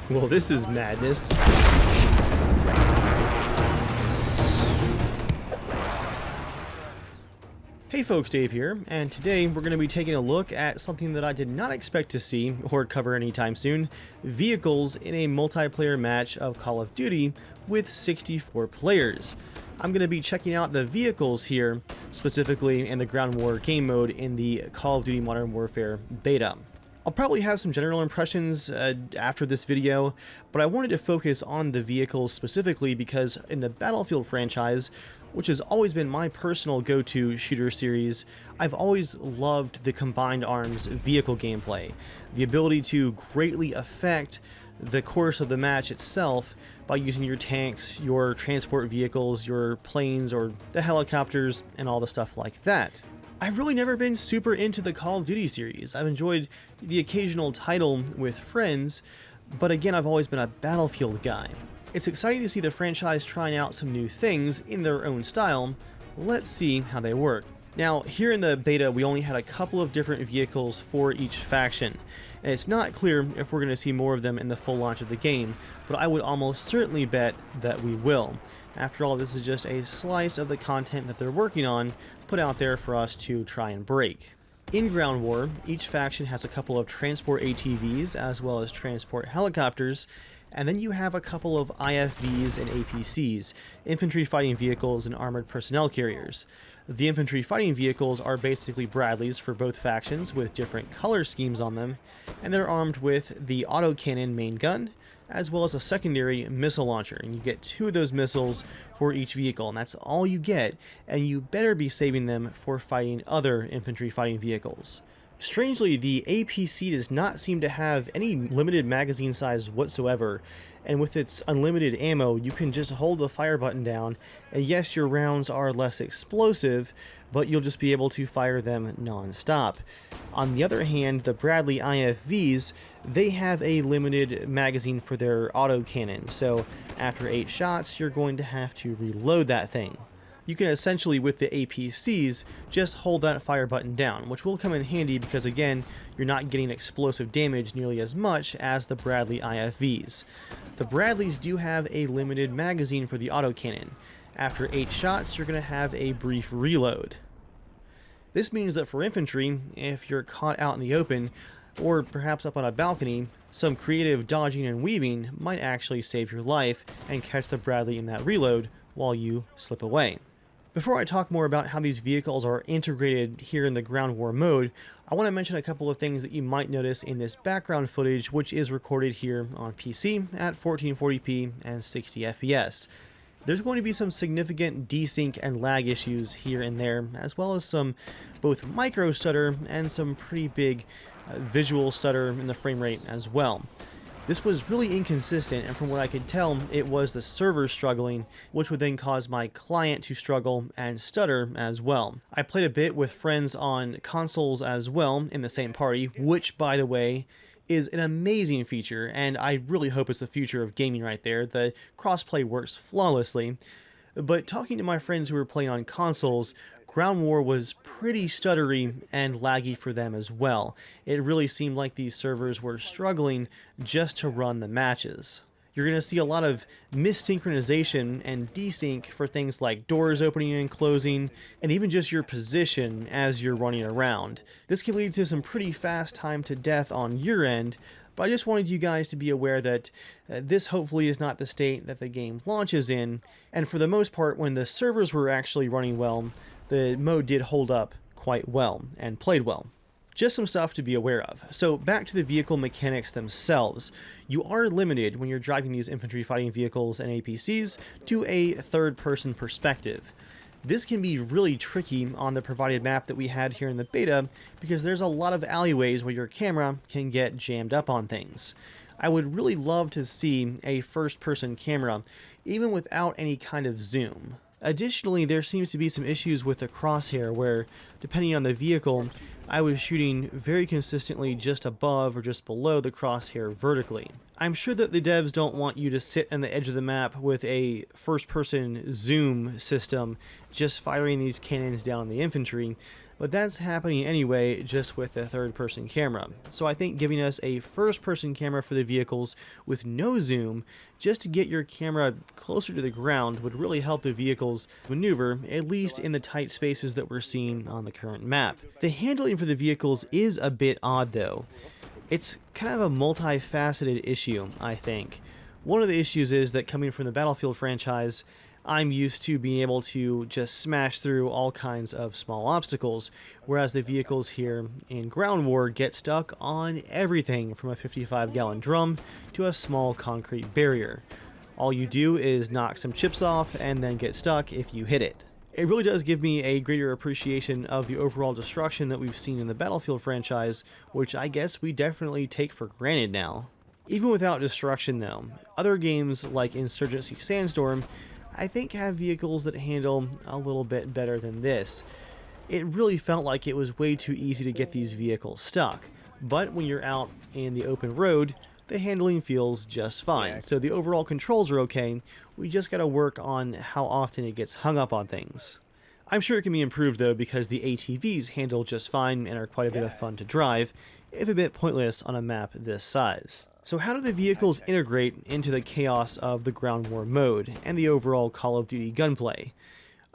Well, this is madness. Hey folks, Dave here, and today we're going to be taking a look at something that I did not expect to see or cover anytime soon: vehicles in a multiplayer match of Call of Duty with 64 players. I'm going to be checking out the vehicles here, specifically in the Ground War game mode in the Call of Duty Modern Warfare beta. I'll probably have some general impressions after this video, but I wanted to focus on the vehicles specifically because in the Battlefield franchise, which has always been my personal go-to shooter series, I've always loved the combined arms vehicle gameplay. The ability to greatly affect the course of the match itself by using your tanks, your transport vehicles, your planes, or the helicopters, and all the stuff like that. I've really never been super into the Call of Duty series. I've enjoyed the occasional title with friends, but again, I've always been a Battlefield guy. It's exciting to see the franchise trying out some new things in their own style. Let's see how they work. Now, here in the beta, we only had a couple of different vehicles for each faction, and it's not clear if we're going to see more of them in the full launch of the game, but I would almost certainly bet that we will. After all, this is just a slice of the content that they're working on, put out there for us to try and break. In Ground War, each faction has a couple of transport ATVs as well as transport helicopters, and then you have a couple of IFVs and APCs, infantry fighting vehicles and armored personnel carriers. The infantry fighting vehicles are basically Bradleys for both factions with different color schemes on them, and they're armed with the autocannon main gun, as well as a secondary missile launcher, and you get 2 of those missiles for each vehicle, and that's all you get, and you better be saving them for fighting other infantry fighting vehicles. Strangely, the APC does not seem to have any limited magazine size whatsoever, and with its unlimited ammo, you can just hold the fire button down, and yes, your rounds are less explosive, but you'll just be able to fire them non-stop. On the other hand, the Bradley IFVs, they have a limited magazine for their autocannon, so after 8 shots, you're going to have to reload that thing. You can essentially, with the APCs, just hold that fire button down, which will come in handy because, again, you're not getting explosive damage nearly as much as the Bradley IFVs. The Bradleys do have a limited magazine for the autocannon. After 8 shots, you're going to have a brief reload. This means that for infantry, if you're caught out in the open, or perhaps up on a balcony, some creative dodging and weaving might actually save your life and catch the Bradley in that reload while you slip away. Before I talk more about how these vehicles are integrated here in the Ground War mode, I want to mention a couple of things that you might notice in this background footage, which is recorded here on PC at 1440p and 60 FPS. There's going to be some significant desync and lag issues here and there, as well as some both micro stutter and some pretty big visual stutter in the frame rate as well. This was really inconsistent, and from what I could tell, it was the server struggling, which would then cause my client to struggle and stutter as well. I played a bit with friends on consoles as well in the same party, which, by the way, is an amazing feature, and I really hope it's the future of gaming right there. The crossplay works flawlessly, but talking to my friends who were playing on consoles, Ground War was pretty stuttery and laggy for them as well. It really seemed like these servers were struggling just to run the matches. You're going to see a lot of missynchronization and desync for things like doors opening and closing, and even just your position as you're running around. This can lead to some pretty fast time to death on your end, but I just wanted you guys to be aware that this hopefully is not the state that the game launches in, and for the most part, when the servers were actually running well, the mode did hold up quite well and played well. Just some stuff to be aware of. So back to the vehicle mechanics themselves. You are limited when you're driving these infantry fighting vehicles and APCs to a third-person perspective. This can be really tricky on the provided map that we had here in the beta because there's a lot of alleyways where your camera can get jammed up on things. I would really love to see a first-person camera even without any kind of zoom. Additionally, there seems to be some issues with the crosshair where, depending on the vehicle, I was shooting very consistently just above or just below the crosshair vertically. I'm sure that the devs don't want you to sit on the edge of the map with a first-person zoom system just firing these cannons down on the infantry, but that's happening anyway just with the third-person camera. So I think giving us a first-person camera for the vehicles with no zoom, just to get your camera closer to the ground, would really help the vehicles maneuver, at least in the tight spaces that we're seeing on the current map. The handling for the vehicles is a bit odd though. It's kind of a multifaceted issue, I think. One of the issues is that coming from the Battlefield franchise, I'm used to being able to just smash through all kinds of small obstacles, whereas the vehicles here in Ground War get stuck on everything from a 55-gallon drum to a small concrete barrier. All you do is knock some chips off and then get stuck if you hit it. It really does give me a greater appreciation of the overall destruction that we've seen in the Battlefield franchise, which I guess we definitely take for granted now. Even without destruction though, other games like Insurgency Sandstorm I think have vehicles that handle a little bit better than this. It really felt like it was way too easy to get these vehicles stuck, but when you're out in the open road, the handling feels just fine. So the overall controls are okay, we just gotta work on how often it gets hung up on things. I'm sure it can be improved though, because the ATVs handle just fine and are quite a bit of fun to drive, if a bit pointless on a map this size. So how do the vehicles integrate into the chaos of the ground war mode and the overall Call of Duty gunplay?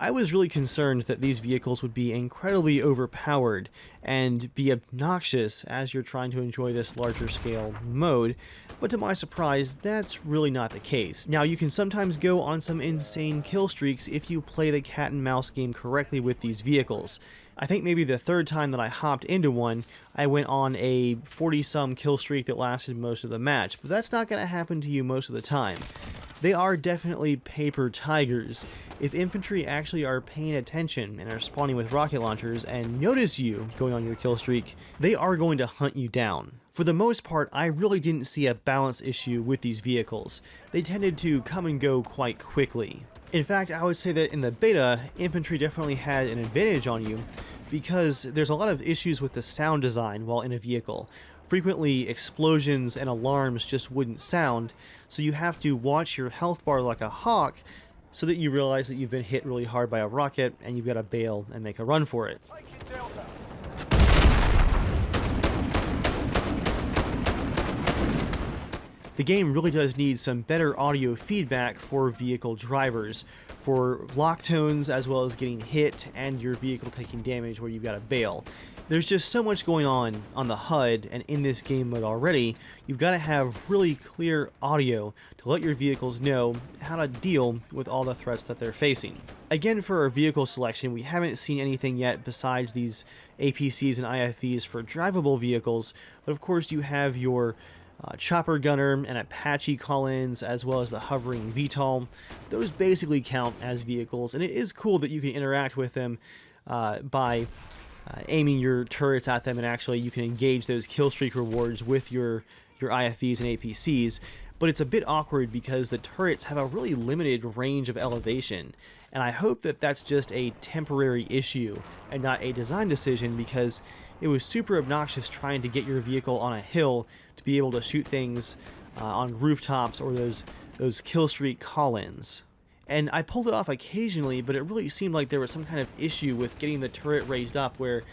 I was really concerned that these vehicles would be incredibly overpowered and be obnoxious as you're trying to enjoy this larger scale mode, but to my surprise, that's really not the case. Now, you can sometimes go on some insane kill streaks if you play the cat and mouse game correctly with these vehicles. I think maybe the third time that I hopped into one, I went on a 40-some kill streak that lasted most of the match, but that's not going to happen to you most of the time. They are definitely paper tigers. If infantry actually are paying attention and are spawning with rocket launchers and notice you going on your kill streak, they are going to hunt you down. For the most part, I really didn't see a balance issue with these vehicles. They tended to come and go quite quickly. In fact, I would say that in the beta, infantry definitely had an advantage on you because there's a lot of issues with the sound design while in a vehicle. Frequently, explosions and alarms just wouldn't sound, so you have to watch your health bar like a hawk so that you realize that you've been hit really hard by a rocket and you've got to bail and make a run for it. The game really does need some better audio feedback for vehicle drivers, for lock tones as well as getting hit and your vehicle taking damage where you've got to bail. There's just so much going on the HUD and in this game mode already, you've got to have really clear audio to let your vehicles know how to deal with all the threats that they're facing. Again, for our vehicle selection, we haven't seen anything yet besides these APCs and IFVs for drivable vehicles, but of course you have your chopper gunner and Apache call-ins as well as the hovering VTOL. Those basically count as vehicles, and it is cool that you can interact with them by aiming your turrets at them, and actually you can engage those kill streak rewards with your IFVs and APCs, but it's a bit awkward because the turrets have a really limited range of elevation, and I hope that that's just a temporary issue and not a design decision, because it was super obnoxious trying to get your vehicle on a hill to be able to shoot things on rooftops or those kill streak call-ins. And I pulled it off occasionally, but it really seemed like there was some kind of issue with getting the turret raised up where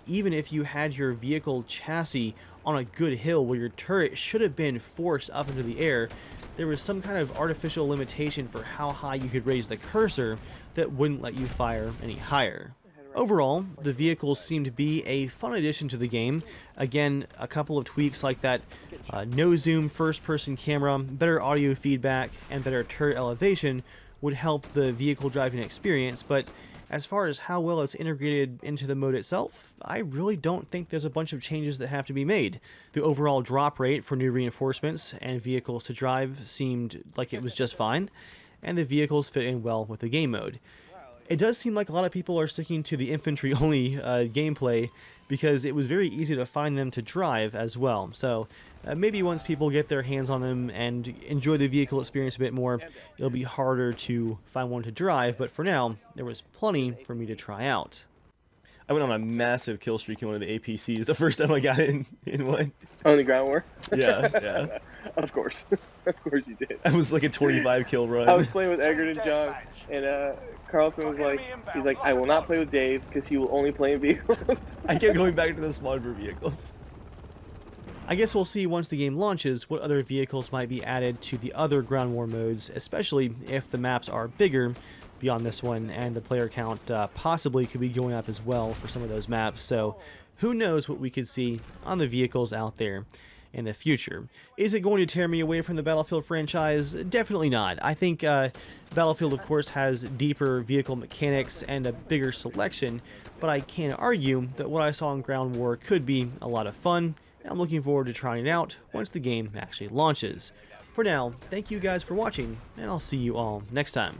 even if you had your vehicle chassis on a good hill where your turret should have been forced up into the air, there was some kind of artificial limitation for how high you could raise the cursor that wouldn't let you fire any higher. Overall, the vehicles seem to be a fun addition to the game. Again, a couple of tweaks like that no zoom first-person camera, better audio feedback, and better turret elevation would help the vehicle driving experience, but as far as how well it's integrated into the mode itself, I really don't think there's a bunch of changes that have to be made. The overall drop rate for new reinforcements and vehicles to drive seemed like it was just fine, and the vehicles fit in well with the game mode. It does seem like a lot of people are sticking to the infantry-only gameplay because it was very easy to find them to drive as well. So maybe once people get their hands on them and enjoy the vehicle experience a bit more, it'll be harder to find one to drive, but for now, there was plenty for me to try out. I went on a massive kill streak in one of the APCs the first time I got in one. On the ground war? Yeah. Of course. Of course you did. I was like a 25 kill run. I was playing with Eggert and John. And Carlson was like, he's like, I will not play with Dave because he will only play in vehicles. I kept going back to the spawn for vehicles. I guess we'll see once the game launches what other vehicles might be added to the other ground war modes, especially if the maps are bigger beyond this one, and the player count possibly could be going up as well for some of those maps. So who knows what we could see on the vehicles out there in the future. Is it going to tear me away from the Battlefield franchise? Definitely not. I think Battlefield, of course, has deeper vehicle mechanics and a bigger selection, but I can argue that what I saw in Ground War could be a lot of fun, and I'm looking forward to trying it out once the game actually launches. For now, thank you guys for watching, and I'll see you all next time.